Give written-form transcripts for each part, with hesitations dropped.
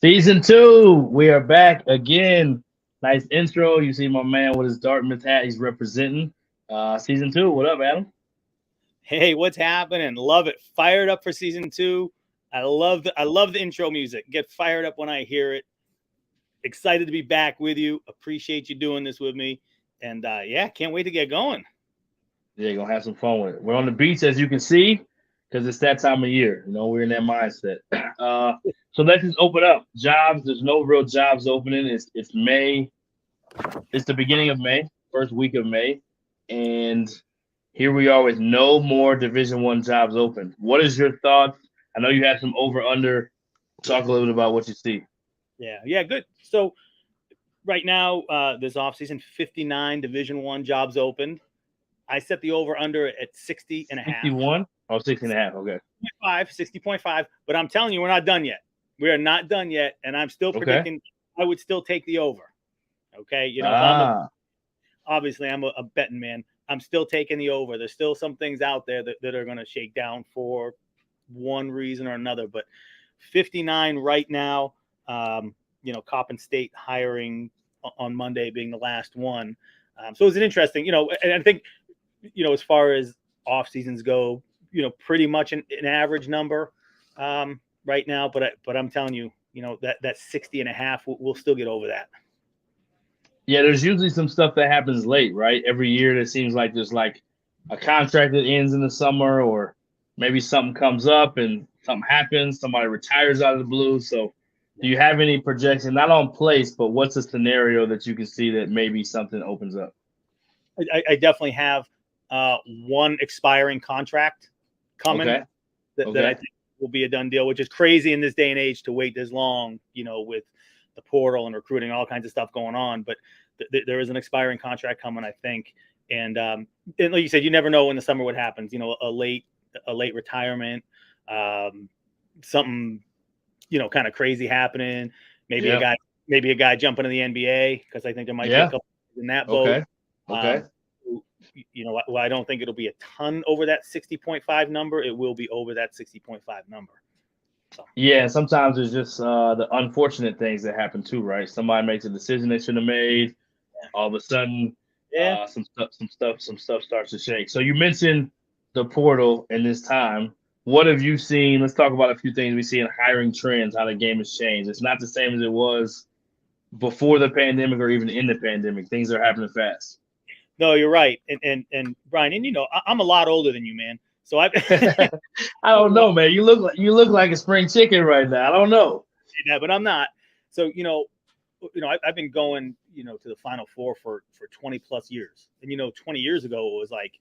Season 2, we are back again. Nice intro. You see my man with his Dartmouth hat. He's representing. Season 2. What up, Adam? Hey, what's happening? Love it. Fired up for season 2. I love the intro music. Get fired up when I hear it. Excited to be back with you. Appreciate you doing this with me. And yeah, can't wait to get going. Yeah, gonna have some fun with it. We're on the beach, as you can see, because it's that time of year. We're in that mindset. So let's just open up. Jobs. There's no real jobs opening. It's May. It's the beginning of May, first week of May, and here we are with no more Division 1 jobs open. What is your thoughts? I know you had some over under. Talk a little bit about what you see. Yeah, good. So right now, this offseason, 59 Division 1 jobs opened. I set the over under at 60 and a half. 61? Oh, 60 and a half. Okay. 60.5. But I'm telling you, we're not done yet. We are not done yet. And I'm still predicting I would still take the over. Okay. Obviously I'm a betting man. I'm still taking the over. There's still some things out there that are going to shake down for one reason or another. But 59 right now, Coppin State hiring on Monday being the last one. So it's an interesting, and I think, as far as off seasons go, pretty much an average number right now. But I'm telling you, that 60 and a half, we'll still get over that. Yeah, there's usually some stuff that happens late, right? Every year, it seems like there's like a contract that ends in the summer, or maybe something comes up and something happens. Somebody retires out of the blue. So, do you have any projection, not on place, but what's a scenario that you can see that maybe something opens up? I definitely have one expiring contract coming that I think will be a done deal, which is crazy in this day and age to wait this long, with the portal and recruiting, all kinds of stuff going on. But there is an expiring contract coming, I think. And like you said, you never know in the summer what happens. A late retirement, something, kind of crazy happening. Maybe a guy jumping in the NBA, because I think there might be a couple in that boat. Okay. Well, I don't think it'll be a ton over that 60.5 number. It will be over that 60.5 number. So. Yeah, sometimes there's just the unfortunate things that happen too, right? Somebody makes a decision they should have made. All of a sudden, some stuff starts to shake. So you mentioned the portal in this time. What have you seen? Let's talk about a few things we see in hiring trends, how the game has changed. It's not the same as it was before the pandemic or even in the pandemic. Things are happening fast. No, you're right. And Brian, and I'm a lot older than you, man. So I I don't know, man. You look like a spring chicken right now. I don't know. Yeah, but I'm not. So I've been going to the Final Four for 20 plus years. And 20 years ago it was like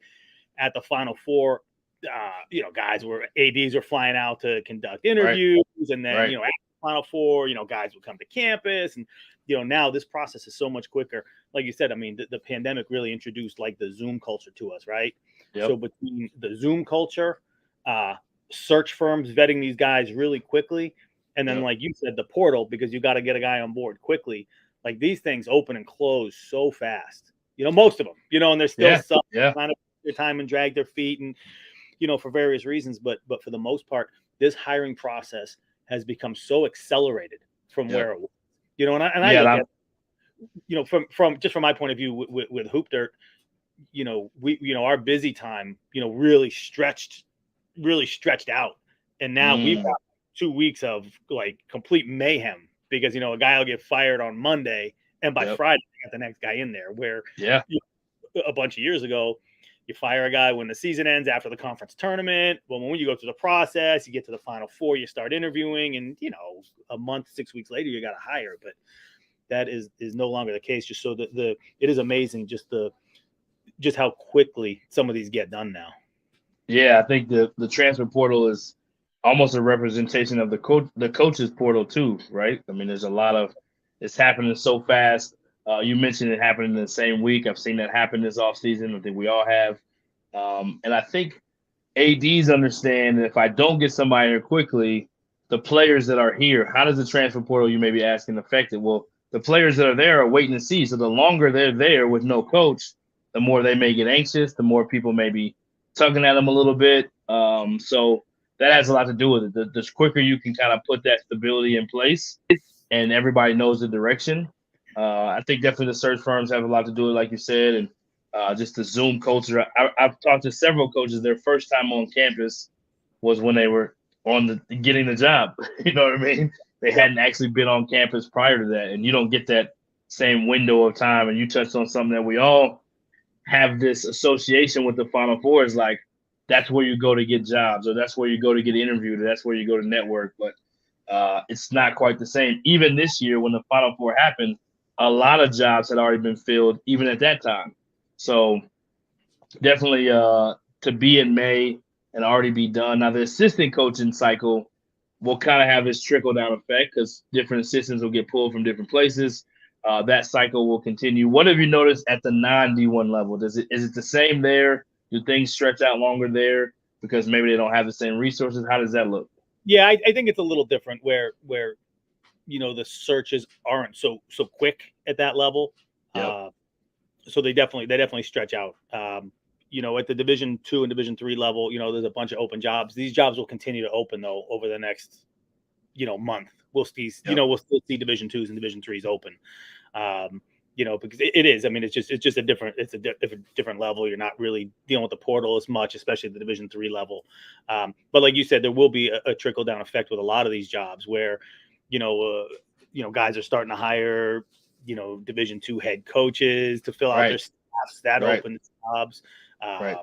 at the Final Four, ADs were flying out to conduct interviews, and then after the Final Four, guys would come to campus, and now this process is so much quicker. Like you said, I mean, the pandemic really introduced like the Zoom culture to us, right? Yep. So between the Zoom culture, search firms vetting these guys really quickly, and then like you said, the portal, because you got to get a guy on board quickly. Like these things open and close so fast. Most of them, and there's still some kind of their time and drag their feet, and for various reasons. But for the most part, this hiring process has become so accelerated from where it was. I look at, from my point of view with Hoop Dirt, our busy time, really stretched out. And now we've got 2 weeks of like complete mayhem, because, a guy will get fired on Monday, and by Friday, you got the next guy in there, where a bunch of years ago, you fire a guy when the season ends after the conference tournament. Well, when you go through the process, you get to the Final Four, you start interviewing, and, a month, 6 weeks later, you got to hire. But that is no longer the case. Just so that it is amazing just how quickly some of these get done now. Yeah, I think the transfer portal is almost a representation of the coaches portal too, right? I mean, there's a lot of it's happening so fast. You mentioned it happening in the same week. I've seen that happen this offseason. I think we all have. And I think ADs understand that if I don't get somebody here quickly, the players that are here, how does the transfer portal, you may be asking, affect it? Well, the players that are there are waiting to see. So the longer they're there with no coach, the more they may get anxious, the more people may be tugging at them a little bit. So that has a lot to do with it. The quicker you can kind of put that stability in place, and everybody knows the direction. I think definitely the search firms have a lot to do with, like you said, and just the Zoom culture. I've talked to several coaches. Their first time on campus was when they were on the getting the job. You know what I mean? They hadn't actually been on campus prior to that, and you don't get that same window of time. And you touched on something that we all have this association with the Final Four, is like that's where you go to get jobs, or that's where you go to get interviewed, or that's where you go to network. But it's not quite the same. Even this year, when the Final Four happened, a lot of jobs had already been filled, even at that time. So definitely to be in May and already be done. Now the assistant coaching cycle will kind of have this trickle down effect because different assistants will get pulled from different places. That cycle will continue. What have you noticed at the non-D1 level? Is it the same there? Do things stretch out longer there because maybe they don't have the same resources? How does that look? Yeah, I think it's a little different where the searches aren't so quick at that level. Yep. So they definitely stretch out. At the Division II and Division III level, there's a bunch of open jobs. These jobs will continue to open though over the next, month. We'll see, we'll still see Division IIs and Division IIIs open. Because it is. I mean, it's just a different level. You're not really dealing with the portal as much, especially at the Division III level. But like you said, there will be a trickle down effect with a lot of these jobs where, guys are starting to hire, Division II head coaches to fill out their staffs that open jobs. I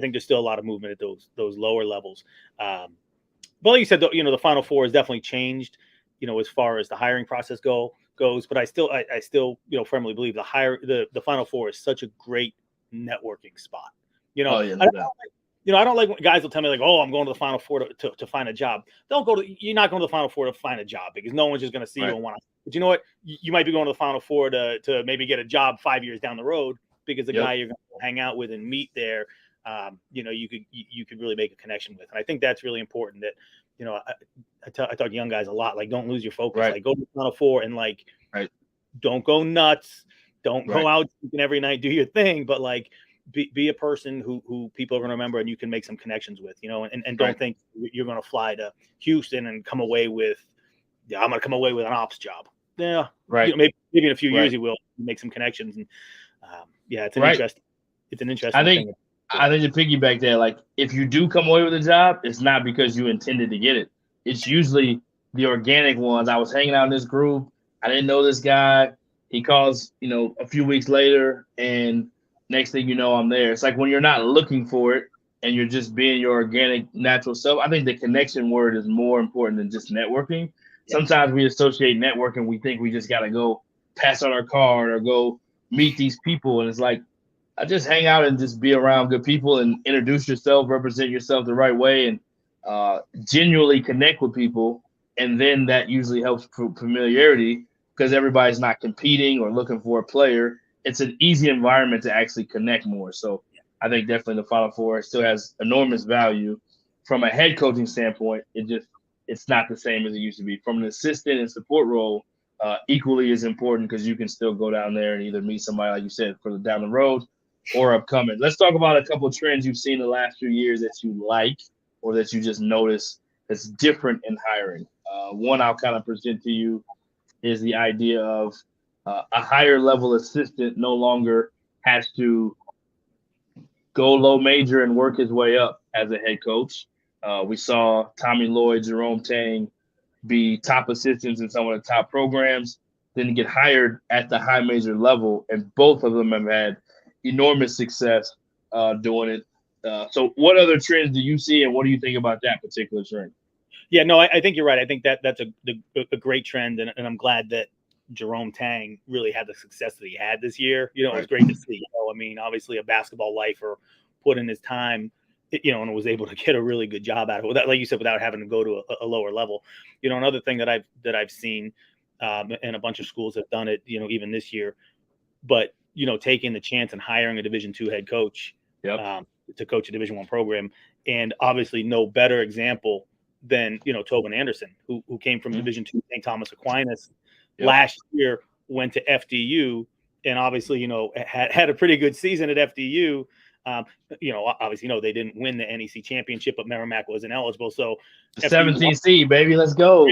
think there's still a lot of movement at those lower levels. But like you said, the Final Four has definitely changed, as far as the hiring process goes. But I still firmly believe the Final Four is such a great networking spot. I don't like when guys will tell me like, oh, I'm going to the Final Four to find a job. You're not going to the Final Four to find a job because no one's just going to see you and want to. But you know what? You might be going to the Final Four to maybe get a job 5 years down the road because the guy you're going to hang out with and meet there, you could really make a connection with. And I think that's really important that, I talk to young guys a lot, like, don't lose your focus. Like, go to the Final Four and like, don't go nuts. Don't go out every night, do your thing. But like, be a person who people are going to remember and you can make some connections with, and don't think you're going to fly to Houston and come away with, I'm going to come away with an ops job. Yeah. Maybe in a few years you will make some connections. And it's an interesting thing. I think to piggyback there, like if you do come away with a job, it's not because you intended to get it. It's usually the organic ones. I was hanging out in this group. I didn't know this guy. He calls, a few weeks later, and next thing you know, I'm there. It's like when you're not looking for it and you're just being your organic, natural self. I think the connection word is more important than just networking. Sometimes we associate networking. We think we just got to go pass out our card or go meet these people. And it's like, I just hang out and just be around good people and introduce yourself, represent yourself the right way, and genuinely connect with people. And then that usually helps familiarity because everybody's not competing or looking for a player. It's an easy environment to actually connect more. So I think definitely the Final Four still has enormous value. From a head coaching standpoint, it's not the same as it used to be. From an assistant and support role, equally as important because you can still go down there and either meet somebody, like you said, further down the road or upcoming. Let's talk about a couple of trends you've seen the last few years that you like or that you just notice that's different in hiring. One I'll kind of present to you is the idea of a higher level assistant no longer has to go low major and work his way up as a head coach. We saw Tommy Lloyd, Jerome Tang be top assistants in some of the top programs, then get hired at the high major level, and both of them have had enormous success doing it. So what other trends do you see, and what do you think about that particular trend? Yeah, no, I think you're right. I think that's a great trend, and I'm glad that Jerome Tang really had the success that he had this year. It was great to see. I mean, obviously a basketball lifer put in his time, and was able to get a really good job out of it, like you said, without having to go to a lower level. Another thing that I've seen, and a bunch of schools have done it, even this year, but taking the chance and hiring a Division II head coach to coach a Division I program, and obviously no better example than Tobin Anderson, who came from Division II St. Thomas Aquinas. Last year went to FDU and obviously, had a pretty good season at FDU. Obviously, they didn't win the NEC championship, but Merrimack wasn't eligible. So 17 seed, baby, let's go.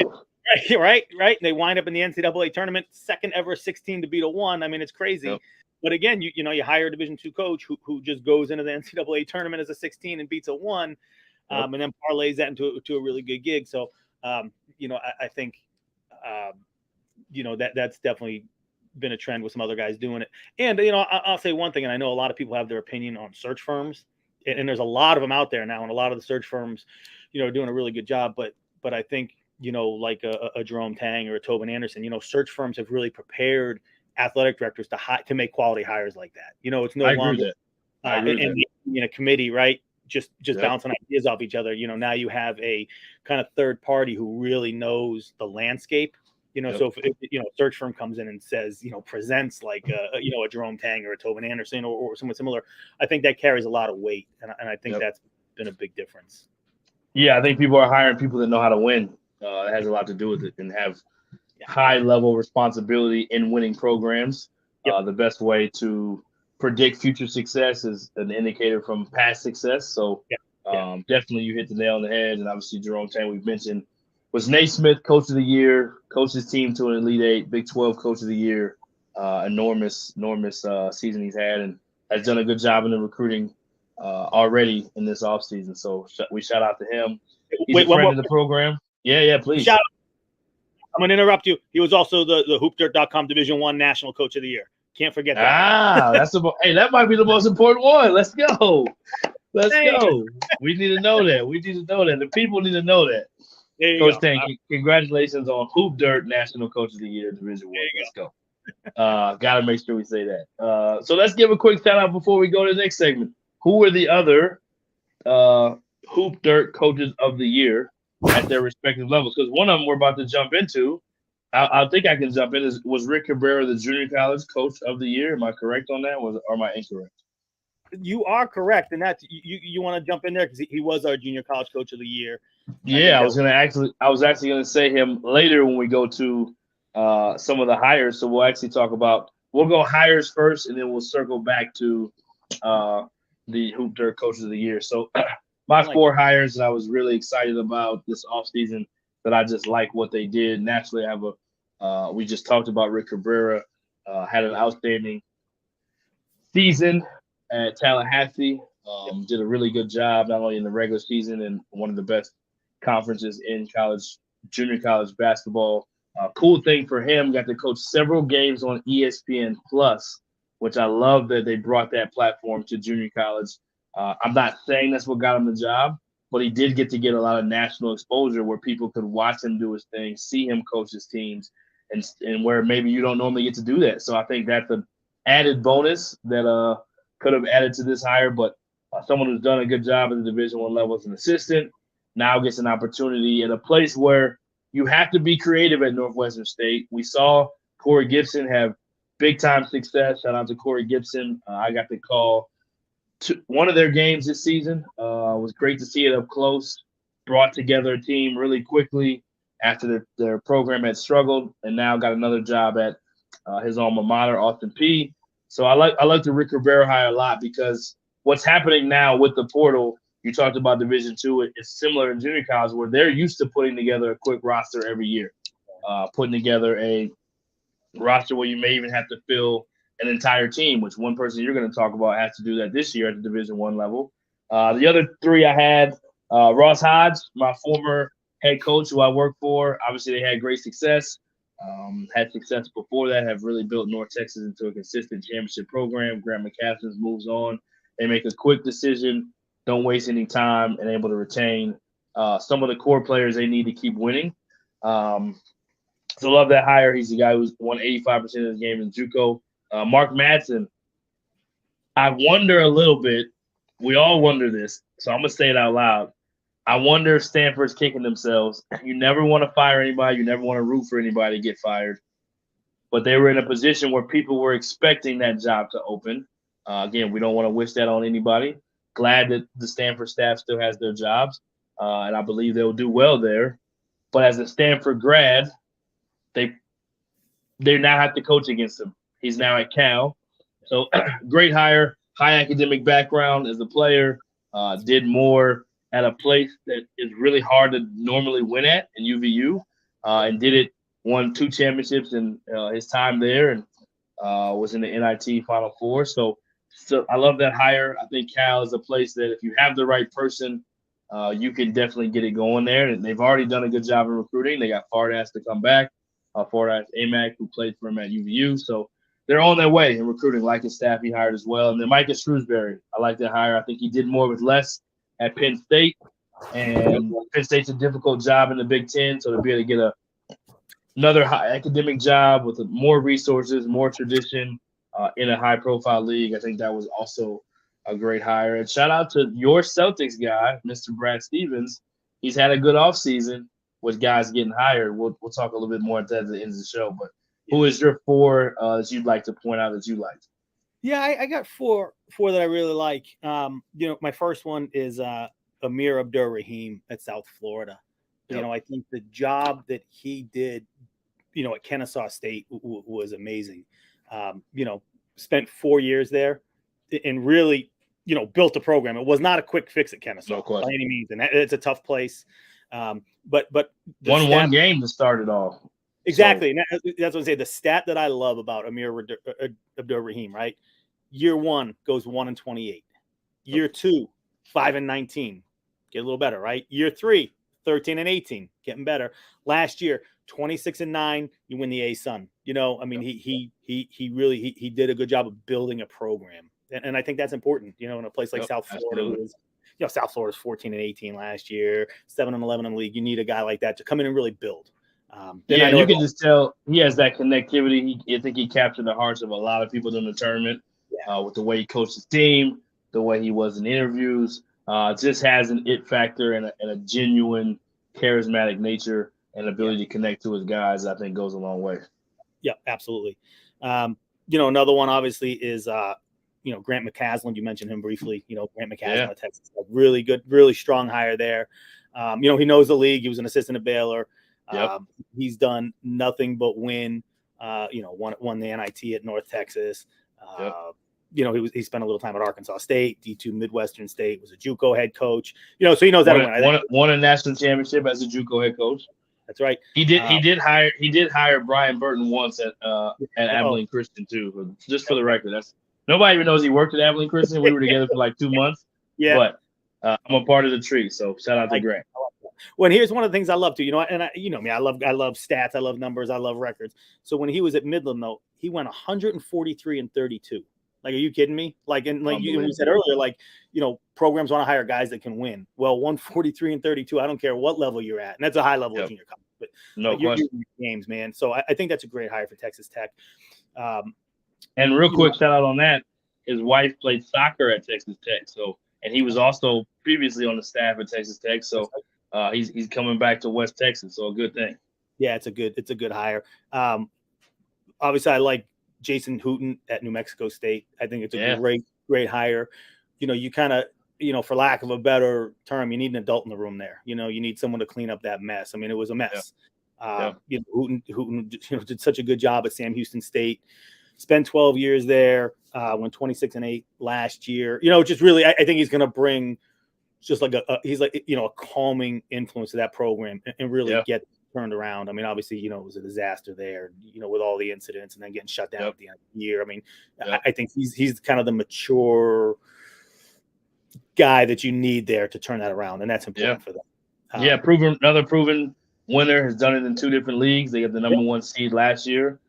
Right. And they wind up in the NCAA tournament, second ever 16 to beat a 1. I mean, it's crazy. Yep. But again, you hire a Division II coach who just goes into the NCAA tournament as a 16 and beats a 1, and then parlays that into a really good gig. So, I think, that's definitely been a trend with some other guys doing it. And, I'll say one thing, and I know a lot of people have their opinion on search firms, and there's a lot of them out there now, and a lot of the search firms, are doing a really good job. But I think, like a Jerome Tang or a Tobin Anderson, search firms have really prepared athletic directors to make quality hires like that. It's no longer in a committee, right? Just bouncing ideas off each other. Now you have a kind of third party who really knows the landscape. So if a search firm comes in and says, presents like a Jerome Tang or a Tobin Anderson or someone similar, I think that carries a lot of weight, and I think that's been a big difference. Yeah, I think people are hiring people that know how to win. It has a lot to do with it, and have high level responsibility in winning programs. The best way to predict future success is an indicator from past success. So definitely you hit the nail on the head. And obviously Jerome Tang, we've mentioned, was Naismith Coach of the Year, coached his team to an Elite Eight, Big 12 Coach of the Year. Enormous season he's had, and has done a good job in the recruiting already in this offseason. So we shout out to him. He's a friend of the program. Yeah, please. Shout out. I'm going to interrupt you. He was also the hoopdirt.com Division I National Coach of the Year. Can't forget that. That might be the most important one. Let's go. We need to know that. The people need to know that. Coach Tang, congratulations on Hoop Dirt National Coach of the Year, Division I. Let's go. Got to make sure we say that. So let's give a quick shout out before we go to the next segment. Who are the other Hoop Dirt Coaches of the Year at their respective levels? Because one of them we're about to jump into, I think I can jump in, was Rick Cabrera the Junior College Coach of the Year? Am I correct on that, or am I incorrect? You are correct, and that's you want to jump in there because he was our Junior College Coach of the Year. Yeah, I was actually going to say him later when we go to some of the hires. So we'll go hires first, and then we'll circle back to the Hoop Dirt Coaches of the Year. So my 4 hires that I was really excited about this offseason, that I just like what they did. Naturally, I have we just talked about Rick Cabrera, had an outstanding season at Tallahassee. Did a really good job, not only in the regular season and one of the best conferences in junior college basketball. Cool thing for him, got to coach several games on ESPN Plus, which I love that they brought that platform to junior college. I'm not saying that's what got him the job, but he did get a lot of national exposure where people could watch him do his thing, see him coach his teams, and where maybe you don't normally get to do that. So I think that's an added bonus that could have added to this hire. But someone who's done a good job at the Division I level as an assistant now gets an opportunity at a place where you have to be creative at Northwestern State. We saw Corey Gibson have big-time success. Shout out to Corey Gibson. I got to call one of their games this season. It was great to see it up close. Brought together a team really quickly after their program had struggled, and now got another job at his alma mater, Austin Peay. So I like the Rick Cabrera hire a lot, because what's happening now with the portal, you talked about Division II, it's similar in junior college where they're used to putting together a quick roster every year, putting together a roster where you may even have to fill an entire team, which one person you're going to talk about has to do that this year at the Division I level. The other 3 I had, Ross Hodge, my former head coach who I worked for. Obviously, they had great success. Had success before that, have really built North Texas into a consistent championship program. Grant McCaskins moves on. They make a quick decision, don't waste any time, and able to retain some of the core players they need to keep winning. So love that hire. He's the guy who's won 85% of his game in JUCO. Mark Madsen, I wonder a little bit. We all wonder this, so I'm going to say it out loud. I wonder if Stanford's kicking themselves. You never want to fire anybody. You never want to root for anybody to get fired. But they were in a position where people were expecting that job to open. Again, we don't want to wish that on anybody. Glad that the Stanford staff still has their jobs, and I believe they'll do well there. But as a Stanford grad, they now have to coach against him. He's now at Cal. So great hire, high academic background as a player, did more at a place that is really hard to normally win at in UVU. and did it. Won 2 championships in his time there, and was in the NIT Final Four. So I love that hire. I think Cal is a place that if you have the right person, you can definitely get it going there. And they've already done a good job of recruiting. They got Fardass to come back, Fardass Amac, who played for him at UVU. So they're on their way in recruiting, like his staff he hired as well. And then Micah Shrewsbury, I like that hire. I think he did more with less at Penn State. And Penn State's a difficult job in the Big Ten. So to be able to get another high academic job with more resources, more tradition in a high-profile league, I think that was also a great hire. And shout out to your Celtics guy, Mr. Brad Stevens. He's had a good offseason with guys getting hired. We'll talk a little bit more at the end of the show. But who is your 4 that you'd like to point out that you liked? Yeah, I got four that I really like. My first one is Amir Abdur-Rahim at South Florida. Yep. I think the job that he did, at Kennesaw State was amazing. Spent 4 years there and really, built a program. It was not a quick fix at Kennesaw by any means, and it's a tough place. But won one game to start it all. Exactly. So. And that's what I say. The stat that I love about Amir Abdur-Rahim, right? Year 1 goes 1-28. Year 2, 5-19. Get a little better, right? Year 3, 13-18, getting better. Last year, 26-9, you win the A-Sun. He really did a good job of building a program. And I think that's important, in a place like South Florida. South Florida's 14-18 last year, 7-11 in the league. You need a guy like that to come in and really build. You can just tell he has that connectivity. I think he captured the hearts of a lot of people during the tournament with the way he coached his team, the way he was in interviews. Just has an it factor and a genuine charismatic nature and ability to connect to his guys. I think goes a long way. Yeah, absolutely. Another one obviously is Grant McCasland. You mentioned him briefly. Grant McCasland at Texas, really good, really strong hire there. He knows the league. He was an assistant at Baylor. Yep. He's done nothing but win. Won the NIT at North Texas. He spent a little time at Arkansas State, D2 Midwestern State, was a JUCO head coach. So he knows everyone. Won a national championship as a JUCO head coach. That's right. He did hire Brian Burton once at Abilene Christian too. Just for the record, nobody even knows he worked at Abilene Christian. We were together for like 2 months. Yeah. But I'm a part of the tree, so shout out to Grant. Well, here's one of the things I love to, me, I love stats, I love numbers, I love records. So when he was at Midland, though, he went 143-32. Like, are you kidding me? You said earlier, programs want to hire guys that can win. Well, 143-32, I don't care what level you're at, and that's a high level of junior college. But no question, games, man. So I think that's a great hire for Texas Tech. And real quick, shout out on that. His wife played soccer at Texas Tech, and he was also previously on the staff at Texas Tech. So. He's coming back to West Texas, so a good thing. Yeah, it's a good hire. Obviously, I like Jason Hooten at New Mexico State. I think it's a great hire. You kind of, for lack of a better term, you need an adult in the room there. You need someone to clean up that mess. I mean, it was a mess. Hooten did such a good job at Sam Houston State. Spent 12 years there. Went 26-8 last year. Just really, I think he's going to bring. Just like a calming influence to that program and really get turned around. I mean, obviously, it was a disaster there, with all the incidents and then getting shut down at the end of the year. I mean, I think he's kind of the mature guy that you need there to turn that around, and that's important for them. Another proven winner, has done it in 2 different leagues. They got the number 1 seed last year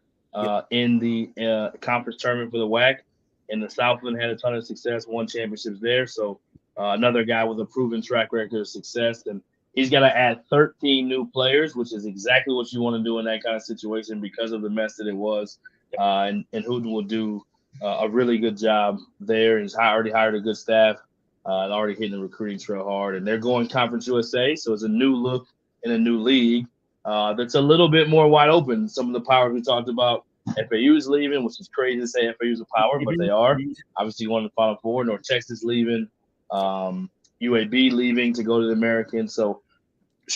in the conference tournament for the WAC. In the Southland, had a ton of success, won championships there. So. Another guy with a proven track record of success, and he's got to add 13 new players, which is exactly what you want to do in that kind of situation because of the mess that it was. And Hooten will do a really good job there. He's already hired a good staff and already hitting the recruiting trail hard. And they're going Conference USA, so it's a new look in a new league that's a little bit more wide open. Some of the powers we talked about, FAU is leaving, which is crazy to say FAU is a power, but they are. Obviously, one of the Final Four. North Texas leaving. UAB leaving to go to the American. So,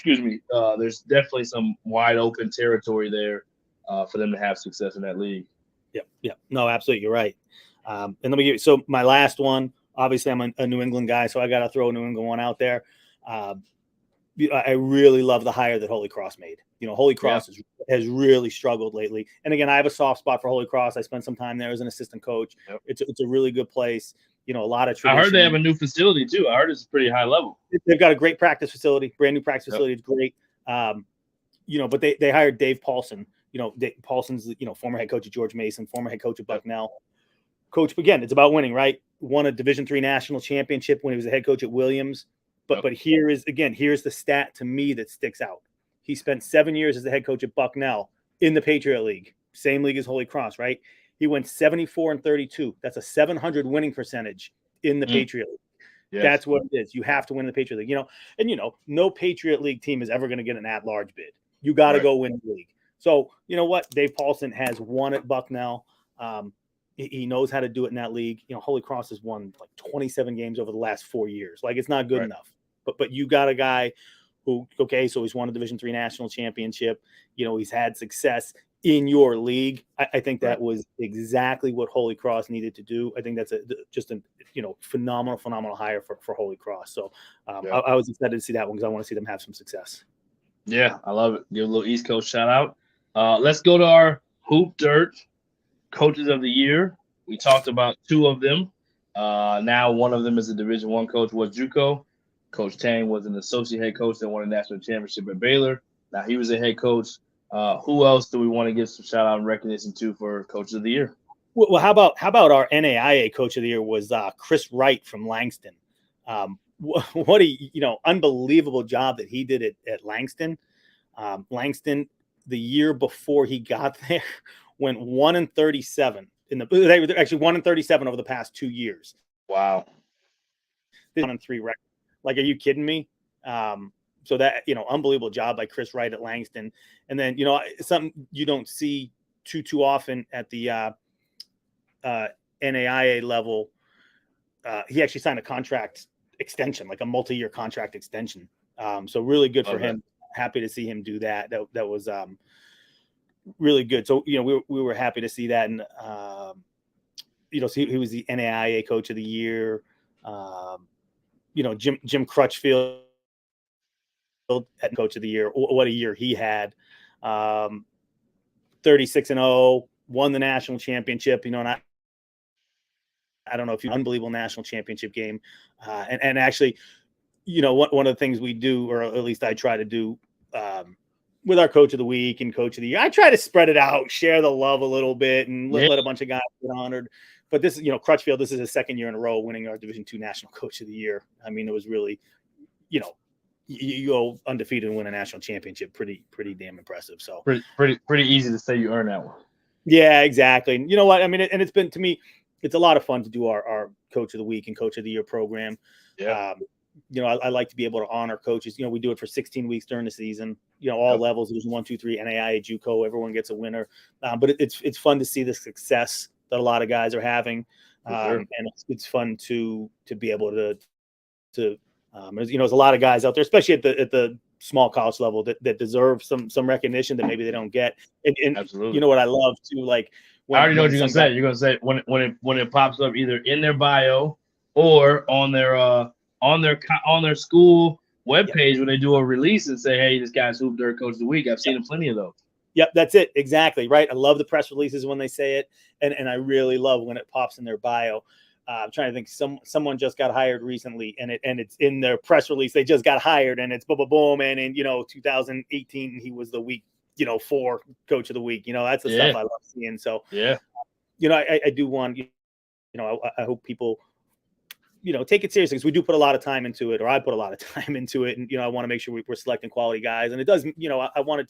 there's definitely some wide open territory there for them to have success in that league. Yep. No, absolutely. You're right. And let me give you, so my last one, obviously I'm a New England guy, so I got to throw a New England one out there. I really love the hire that Holy Cross made. Holy Cross has really struggled lately. And again, I have a soft spot for Holy Cross. I spent some time there as an assistant coach. Yep. It's a really good place. A lot of tradition. I heard they have a new facility too. I heard it's pretty high level. They've got a great practice facility, brand new practice facility. It's great. But they hired Dave Paulson. Paulson's former head coach of George Mason, former head coach of Bucknell. Coach, again, it's about winning, right? Won a Division III national championship when he was a head coach at Williams. But here's the stat to me that sticks out. He spent 7 years as the head coach at Bucknell in the Patriot League, same league as Holy Cross, right? He went 74-32. That's a 700 winning percentage in the Patriot League. Yes. That's what it is. You have to win the Patriot League, no Patriot League team is ever going to get an at-large bid. You got to go win the league. So you know what? Dave Paulson has won at Bucknell. He knows how to do it in that league. Holy Cross has won like 27 games over the last 4 years. Like, it's not good enough. But you got a guy who, so he's won a Division III national championship. He's had success in your league. I think that was exactly what Holy Cross needed to do. I think that's just a phenomenal hire for Holy Cross. So I was excited to see that one because I want to see them have some success. Yeah, I love it. Give a little East Coast shout out. Let's go to our Hoop Dirt Coaches of the Year. We talked about two of them. Now one of them is a Division I coach, was JUCO. Coach Tang was an associate head coach that won a national championship at Baylor. Now he was a head coach. Who else do we want to give some shout out and recognition to for Coach of the Year? Well, how about our NAIA Coach of the Year was Chris Wright from Langston. What a unbelievable job that he did at Langston. Langston, the year before he got there, went 1-37 they were actually 1-37 over the past 2 years. Wow. 1-3 record. Like, are you kidding me? So that, unbelievable job by Chris Wright at Langston. And then, something you don't see too often at the NAIA level. He actually signed a contract extension, like a multi-year contract extension. So really good for him. Happy to see him do that. That was really good. So, we were happy to see that. And, so he was the NAIA Coach of the Year. Jim Crutchfield at Coach of the Year. What a year he had. 36-0, won the national championship. And I don't know if you unbelievable national championship game. And actually, one of the things we do, or at least I try to do, with our Coach of the Week and Coach of the Year, I try to spread it out, share the love a little bit, and let a bunch of guys get honored. But this, Crutchfield, this is his second year in a row winning our Division II National Coach of the Year. I mean, it was really, you go undefeated and win a national championship. Pretty damn impressive. So pretty easy to say you earned that one. Yeah, exactly. And you know what? I mean, and it's been, to me, it's a lot of fun to do our Coach of the Week and Coach of the Year program. Yeah. I like to be able to honor coaches. We do it for 16 weeks during the season. All levels. Division 1, 2, 3, NAIA, JUCO. Everyone gets a winner. But it's fun to see the success that a lot of guys are having, and it's fun to be able to. There's a lot of guys out there, especially at the small college level, that deserve some recognition that maybe they don't get. And absolutely. What I love too, like I already know what you're gonna say. You're gonna say when it pops up either in their bio or on their school webpage when they do a release and say, "Hey, this guy's Hoop Dirt Coach of the Week." I've seen plenty of those. Yep, that's it. Exactly, right? I love the press releases when they say it, and I really love when it pops in their bio. I'm trying to think. Someone just got hired recently, and it's in their press release. They just got hired, and it's boom, boom, boom. And in 2018, he was the week 4 Coach of the Week. That's the stuff I love seeing. So I do want I hope people take it seriously, because we do put a lot of time into it, or I put a lot of time into it. And, I want to make sure we're selecting quality guys. And it does, I want it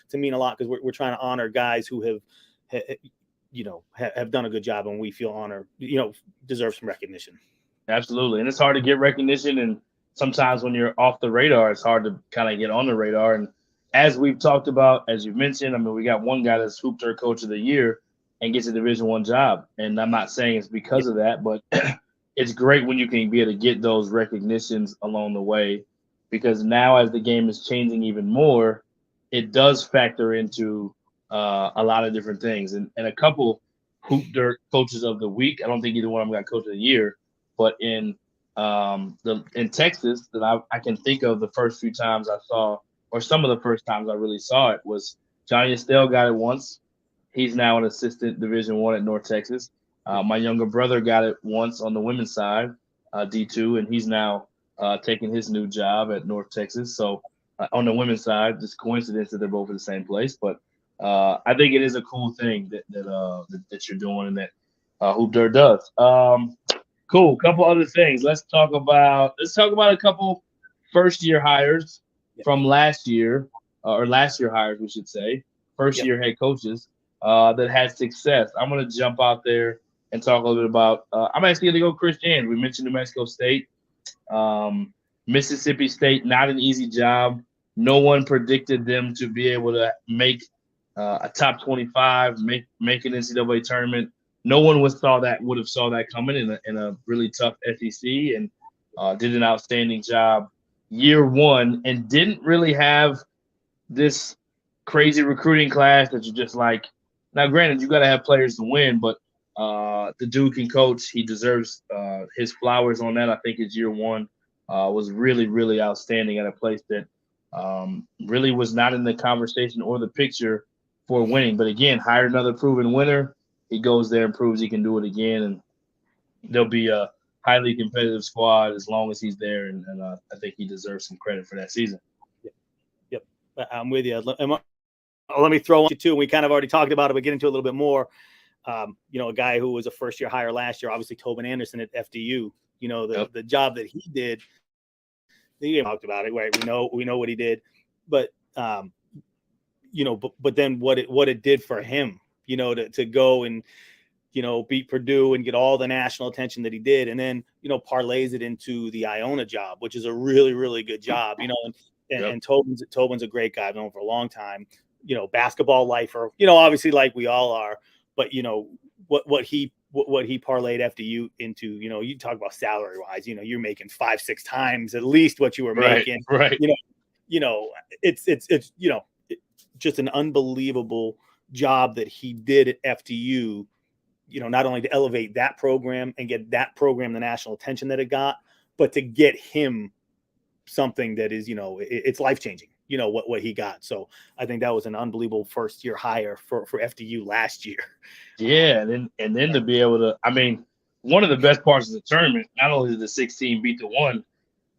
to mean a lot, because we're trying to honor guys who have done a good job, and we feel honor, deserve some recognition. Absolutely. And it's hard to get recognition. And sometimes when you're off the radar, it's hard to kind of get on the radar. And as we've talked about, as you mentioned, I mean, we got one guy that's Hoop Dirt Coach of the Year and gets a Division I job. And I'm not saying it's because of that, but it's great when you can be able to get those recognitions along the way, because now as the game is changing even more, it does factor into a lot of different things. And a couple Hoop Dirt Coaches of the Week, I don't think either one of them got Coach of the Year, but in in Texas that I can think of the first few times I saw, or some of the first times I really saw it was Johnny Estelle got it once. He's now an assistant Division One at North Texas. My younger brother got it once on the women's side, D2, and he's now taking his new job at North Texas. So on the women's side, just coincidence that they're both in the same place, but I think it is a cool thing that you're doing and that Hoop Dirt does. Cool. Couple other things. Let's talk about a couple first year hires from last year, or last year hires, we should say, first year head coaches that had success. I'm going to jump out there and talk a little bit about. I'm actually going to go Chris Jans. We mentioned New Mexico State, Mississippi State. Not an easy job. No one predicted them to be able to make a top 25, make an NCAA tournament. No one would have saw that coming in a really tough SEC, and did an outstanding job year one, and didn't really have this crazy recruiting class that you just like. Now, granted, you got to have players to win, but the dude can coach. He deserves his flowers on that. I think his year one was really, really outstanding at a place that really was not in the conversation or the picture for winning. But again, hire another proven winner. He goes there and proves he can do it again, and there'll be a highly competitive squad as long as he's there. And I think he deserves some credit for that season. Yep. I'm with you. Let me throw you too. We kind of already talked about it, but get into a little bit more. A guy who was a first-year hire last year, obviously Tobin Anderson at FDU. The job that he did. He talked about it, right? We know what he did, but but then what it did for him, to go and beat Purdue and get all the national attention that he did, and then parlays it into the Iona job, which is a really, really good job. And Tobin's a great guy. I've known him for a long time. Basketball lifer. Obviously, like we all are. But what he parlayed FDU into. You talk about salary wise. You're making 5-6 times at least what you were making. Right. It's just an unbelievable job that he did at FDU. Not only to elevate that program and get that program the national attention that it got, but to get him something that is, it's life-changing, what he got. So I think that was an unbelievable first-year hire for FDU last year. Yeah, and then to be able to, one of the best parts of the tournament, not only did the 16 beat the 1,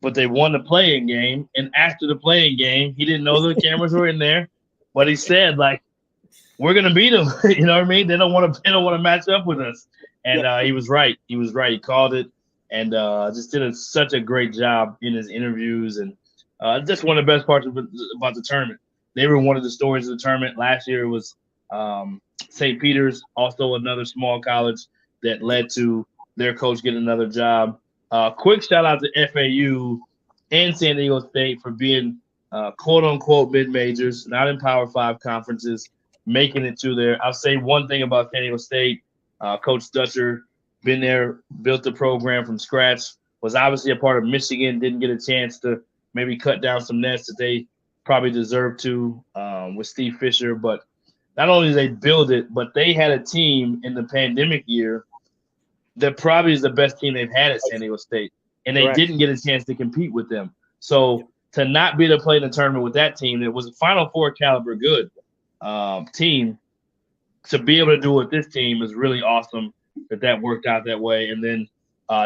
but they won the play-in game. And after the play-in game, he didn't know the cameras were in there, but he said, we're gonna beat them. You know what I mean? They don't want to match up with us. And he was right. He called it, and just did such a great job in his interviews. And just one of the best parts about the tournament. They were one of the stories of the tournament. Last year it was St. Peter's, also another small college that led to their coach getting another job. Quick shout out to FAU and San Diego State for being quote unquote mid majors, not in Power 5 conferences, making it to there. I'll say one thing about San Diego State. Coach Dutcher, been there, built the program from scratch, was obviously a part of Michigan, didn't get a chance to maybe cut down some nets that they probably deserved to with Steve Fisher. But not only did they build it, but they had a team in the pandemic year that probably is the best team they've had at San Diego State. And they didn't get a chance to compete with them. So to not be able to play in the tournament with that team, that was a Final Four caliber good team, to be able to do it with this team is really awesome that worked out that way. And then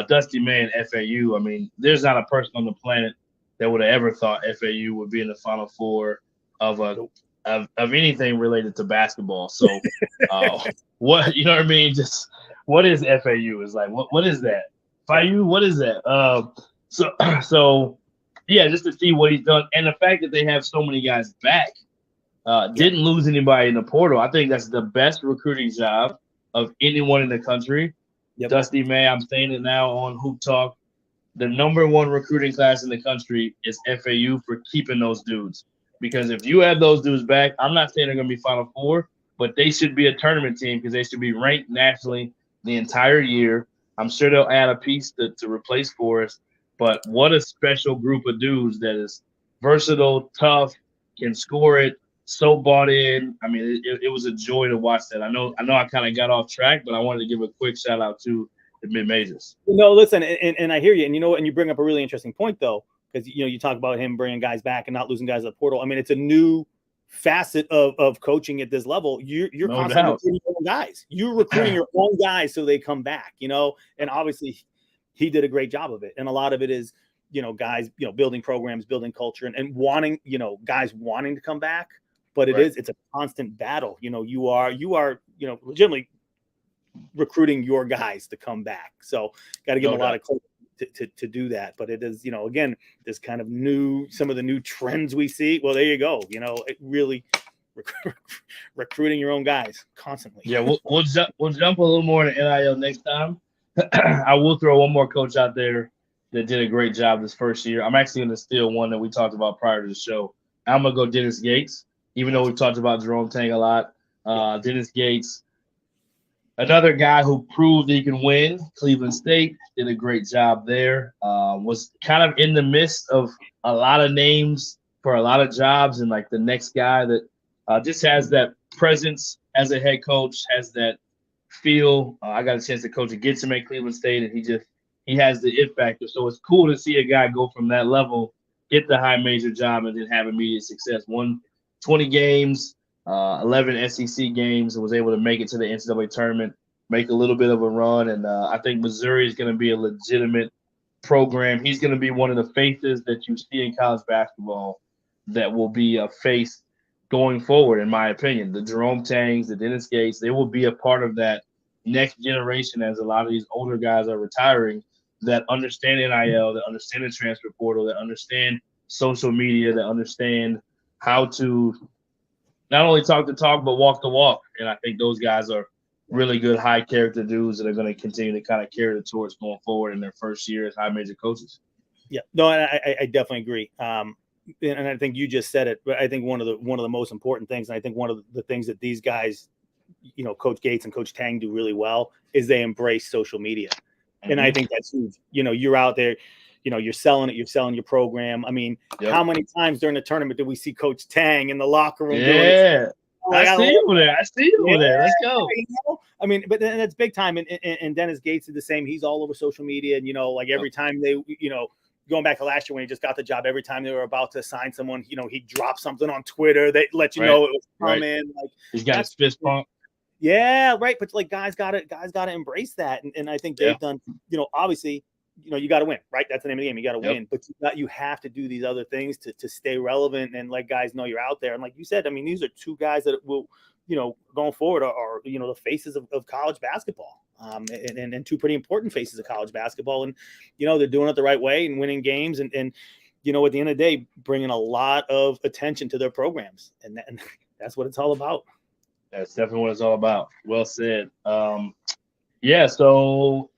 Dusty May and FAU, there's not a person on the planet that would have ever thought FAU would be in the Final Four of anything related to basketball. So what, you know what I mean? Just what is FAU? Is what is that? FAU, what is that? So yeah, just to see what he's done, and the fact that they have so many guys back. Didn't lose anybody in the portal. I think that's the best recruiting job of anyone in the country. Dusty May, I'm saying it now on Hoop Talk. The number one recruiting class in the country is FAU for keeping those dudes. Because if you have those dudes back, I'm not saying they're going to be Final Four, but they should be a tournament team because they should be ranked nationally the entire year. I'm sure they'll add a piece to replace Forrest. But what a special group of dudes that is versatile, tough, can score it. So bought in. It was a joy to watch that. I know I kind of got off track, but I wanted to give a quick shout out to mid majors. No, listen, and I hear you, and you know what, and you bring up a really interesting point though, because you talk about him bringing guys back and not losing guys at the portal. I mean, it's a new facet of coaching at this level. You're No constantly doubt. recruiting your own guys. You're recruiting your own guys so they come back. And obviously he did a great job of it, and a lot of it is guys building programs, building culture, and wanting guys wanting to come back. But it's a constant battle. You are legitimately recruiting your guys to come back. So got to give them a lot of credit to do that. But it is, again, this kind of some of the new trends we see. Well, there you go. It really recruiting your own guys constantly. Yeah, we'll jump a little more into NIL next time. I will throw one more coach out there that did a great job this first year. I'm actually going to steal one that we talked about prior to the show. I'm going to go Dennis Gates, even though we've talked about Jerome Tang a lot. Dennis Gates, another guy who proved he can win. Cleveland State did a great job there. Was kind of in the midst of a lot of names for a lot of jobs, and like the next guy that just has that presence as a head coach, has that feel. I got a chance to coach against him at Cleveland State, and he has the it factor. So it's cool to see a guy go from that level, get the high major job, and then have immediate success. Won 20 games. 11 SEC games, and was able to make it to the NCAA tournament, make a little bit of a run. And I think Missouri is going to be a legitimate program. He's going to be one of the faces that you see in college basketball that will be a face going forward, in my opinion. The Jerome Tangs, the Dennis Gates, they will be a part of that next generation as a lot of these older guys are retiring that understand NIL, that understand the transfer portal, that understand social media, that understand how to not only talk the talk, but walk the walk. And I think those guys are really good, high character dudes that are going to continue to kind of carry the torch going forward in their first year as high major coaches. Yeah, no, I definitely agree. And I think you just said it, but I think one of the most important things, and I think one of the things that these guys, Coach Gates and Coach Tang do really well, is they embrace social media. Mm-hmm. And I think that's huge. You're out there, you're selling it, you're selling your program. I mean, How many times during the tournament did we see Coach Tang in the locker room doing it? I see you there. Let's go. I mean, but that's big time. And Dennis Gates did the same. He's all over social media. And, every time they, going back to last year when he just got the job, every time they were about to sign someone, he dropped something on Twitter. They let you know it was coming. Like, he's got his fist pump. Yeah, right. But like guys got to embrace that. And I think they've done, obviously, you got to win, right? That's the name of the game. You got to win, but you have to do these other things to stay relevant and let guys know you're out there. And like you said, I mean, these are two guys that will, going forward are the faces of college basketball, and two pretty important faces of college basketball. And, they're doing it the right way and winning games and at the end of the day, bringing a lot of attention to their programs. And that's what it's all about. That's definitely what it's all about. Well said. So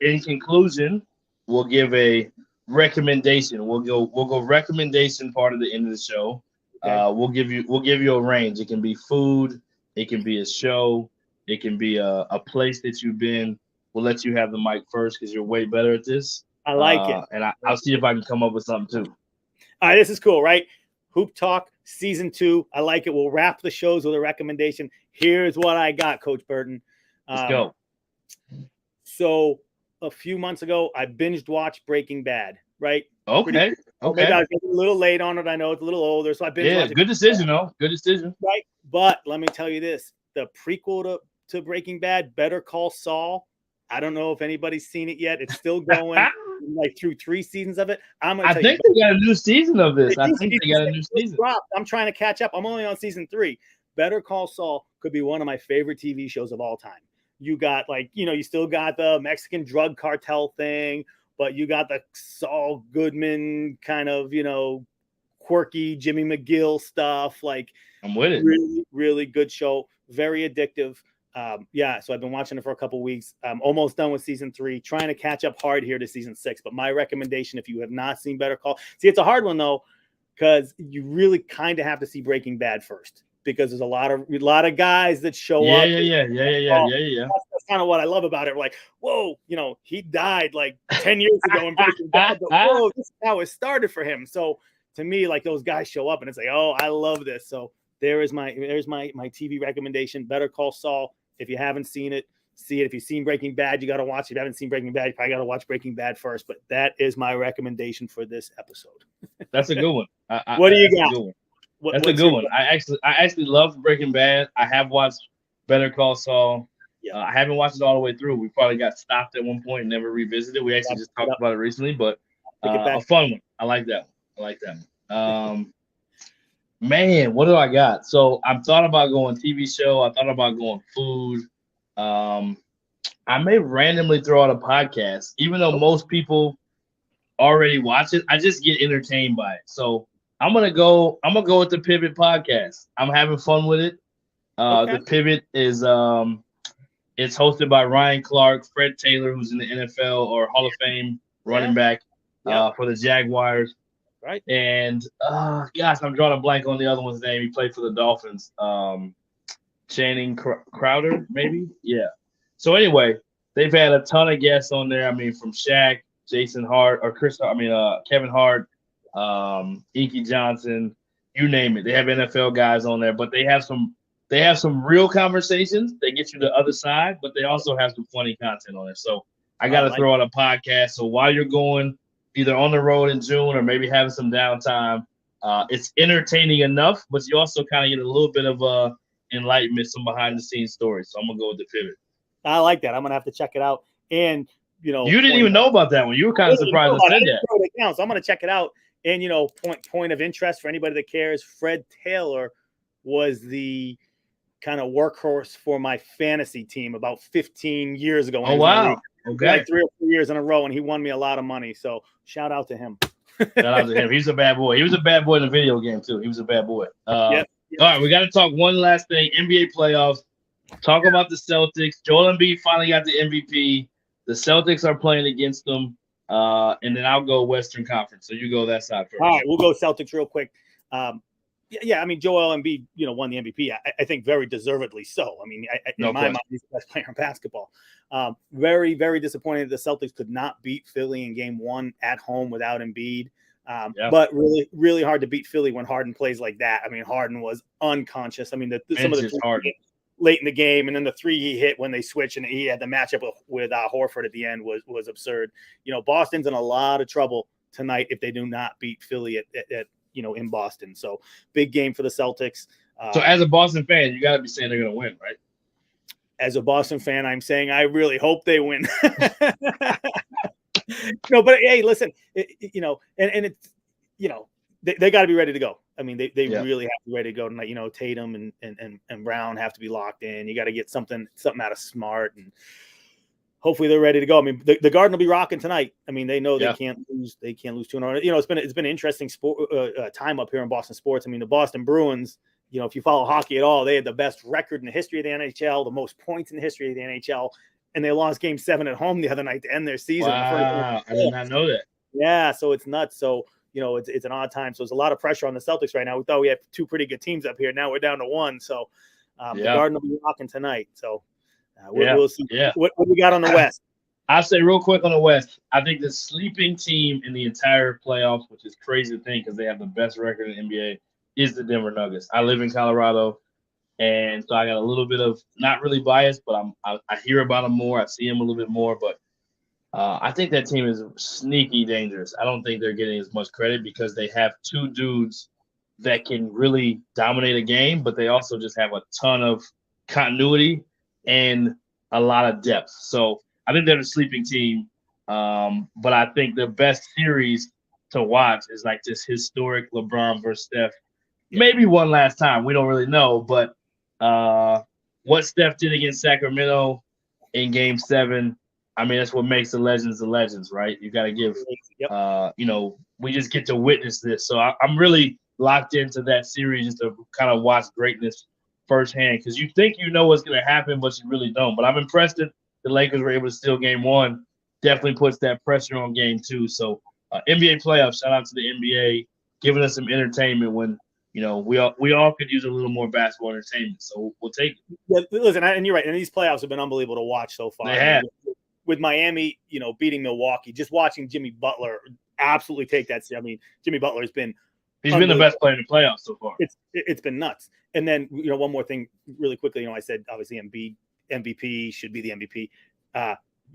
in conclusion, we'll give a recommendation. We'll go recommendation part of the end of the show. Okay. We'll give you a range. It can be food, it can be a show, it can be a place that you've been. We'll let you have the mic first because you're way better at this. I like it. And I'll see if I can come up with something too. All right, this is cool, right? Hoop Talk Season 2. I like it. We'll wrap the shows with a recommendation. Here's what I got, Coach Burton. Let's go. So a few months ago, I binged watched Breaking Bad, right? Okay. Maybe I was a little late on it. I know it's a little older, so I binged watched it. Good decision, though. Good decision. Right. But let me tell you this. The prequel to Breaking Bad, Better Call Saul, I don't know if anybody's seen it yet. It's still going like through 3 seasons of it. I think they got a new season of this. I think they got a new season. I'm trying to catch up. I'm only on season 3. Better Call Saul could be one of my favorite TV shows of all time. You got you still got the Mexican drug cartel thing, but you got the Saul Goodman kind of, quirky Jimmy McGill stuff. Like, I'm with it. Really, really good show. Very addictive. So I've been watching it for a couple weeks. I'm almost done with season 3, trying to catch up hard here to season 6. But my recommendation, if you have not seen Better Call, it's a hard one though, because you really kind of have to see Breaking Bad first. Because there's a lot of guys that show up. Yeah. That's kind of what I love about it. We're like, whoa, he died like 10 years ago in Breaking Bad, but whoa, this is how it started for him. So to me, like those guys show up and it's like, oh, I love this. So there's my TV recommendation, Better Call Saul. If you haven't seen it, see it. If you've seen Breaking Bad, you got to watch it. If you haven't seen Breaking Bad, you probably got to watch Breaking Bad first. But that is my recommendation for this episode. That's a good one. What do you got? That's a good one. I actually love Breaking Bad. I have watched Better Call Saul. Yeah. I haven't watched it all the way through. We probably got stopped at one point and never revisited. We actually just talked about it recently, but a fun one. I like that one. Man, what do I got? So I've thought about going TV show. I thought about going food. I may randomly throw out a podcast, even though most people already watch it. I just get entertained by it. So I'm gonna go with the Pivot podcast. I'm having fun with it. The Pivot is it's hosted by Ryan Clark, Fred Taylor, who's in the NFL or Hall of Fame running back for the Jaguars. Right. And gosh, I'm drawing a blank on the other one's name. He played for the Dolphins. Channing Crowder, maybe? Yeah. So anyway, they've had a ton of guests on there. I mean, from Shaq, Jason Hart, or Kevin Hart, Inky Johnson, you name it. They have NFL guys on there, but they have some real conversations. They get you the other side, but they also have some funny content on there. So I got to throw out a podcast. So while you're going either on the road in June or maybe having some downtime, it's entertaining enough, but you also kind of get a little bit of enlightenment, some behind the scenes stories. So I'm gonna go with the Pivot. I like that. I'm gonna have to check it out. And you didn't even know about that one. You were kind of surprised I said that. So I'm gonna check it out. And point of interest for anybody that cares, Fred Taylor was the kind of workhorse for my fantasy team about 15 years ago. Oh wow! Okay, like 3 or 4 years in a row, and he won me a lot of money. So shout out to him. Shout out to him. He's a bad boy. He was a bad boy in the video game too. He was a bad boy. Yep. All right, we got to talk one last thing. NBA playoffs. Talk about the Celtics. Joel Embiid finally got the MVP. The Celtics are playing against them. And then I'll go Western Conference. So you go that side first. All right, we'll go Celtics real quick. I mean, Joel Embiid, won the MVP. I think very deservedly so. I mean, in my mind, he's the best player in basketball. Very, very disappointed the Celtics could not beat Philly in Game 1 at home without Embiid. But really, really hard to beat Philly when Harden plays like that. I mean, Harden was unconscious. I mean, some of the late in the game, and then the 3 he hit when they switched, and he had the matchup with Horford at the end was absurd. Boston's in a lot of trouble tonight if they do not beat Philly at in Boston. So big game for the Celtics. So as a Boston fan, you got to be saying they're going to win, right? As a Boston fan, I'm saying I really hope they win. No, but hey, listen, and it's, they got to be ready to go. I mean, they really have to be ready to go tonight. Tatum and Brown have to be locked in. You got to get something out of Smart, and hopefully they're ready to go. I mean, the Garden will be rocking tonight. I mean, they know they can't lose. They can't lose 200. It's been an interesting time up here in Boston sports. I mean, the Boston Bruins. If you follow hockey at all, they had the best record in the history of the NHL, the most points in the history of the NHL. And they lost Game 7 at home the other night to end their season. Wow, I did not know that. Yeah, so it's nuts. So, it's an odd time. So there's a lot of pressure on the Celtics right now. We thought we had 2 pretty good teams up here. Now we're down to 1. So the Garden will be rocking tonight. So we'll see. Yeah. What we got on the West? I'll say real quick on the West, I think the sleeping team in the entire playoffs, which is crazy to think because they have the best record in the NBA, is the Denver Nuggets. I live in Colorado. And so I got a little bit of not really biased, but I hear about them more. I see them a little bit more, but I think that team is sneaky dangerous. I don't think they're getting as much credit because they have 2 dudes that can really dominate a game, but they also just have a ton of continuity and a lot of depth. So I think they're the sleeping team, but I think the best series to watch is like this historic LeBron versus Steph. Maybe one last time. We don't really know, but what Steph did against Sacramento in Game 7, I mean, that's what makes the legends, right? You got to give, we just get to witness this. So I'm really locked into that series just to kind of watch greatness firsthand because you think you know what's going to happen, but you really don't. But I'm impressed that the Lakers were able to steal Game 1. Definitely puts that pressure on Game 2. So NBA playoffs, shout out to the NBA, giving us some entertainment when we all could use a little more basketball entertainment, so we'll take it. Yeah, listen, and you're right. And these playoffs have been unbelievable to watch so far. They have. With Miami, beating Milwaukee, just watching Jimmy Butler absolutely take that. I mean, Jimmy Butler has been. He's been the best player in the playoffs so far. It's been nuts. And then one more thing, really quickly. I said obviously Embiid MVP should be the MVP.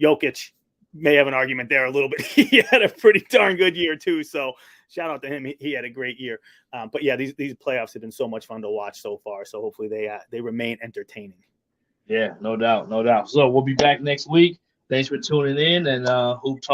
Jokic may have an argument there a little bit. He had a pretty darn good year too. So shout out to him. He had a great year. But yeah, these playoffs have been so much fun to watch so far. So hopefully they remain entertaining. Yeah, no doubt, no doubt. So we'll be back next week. Thanks for tuning in, and Hoop Talk.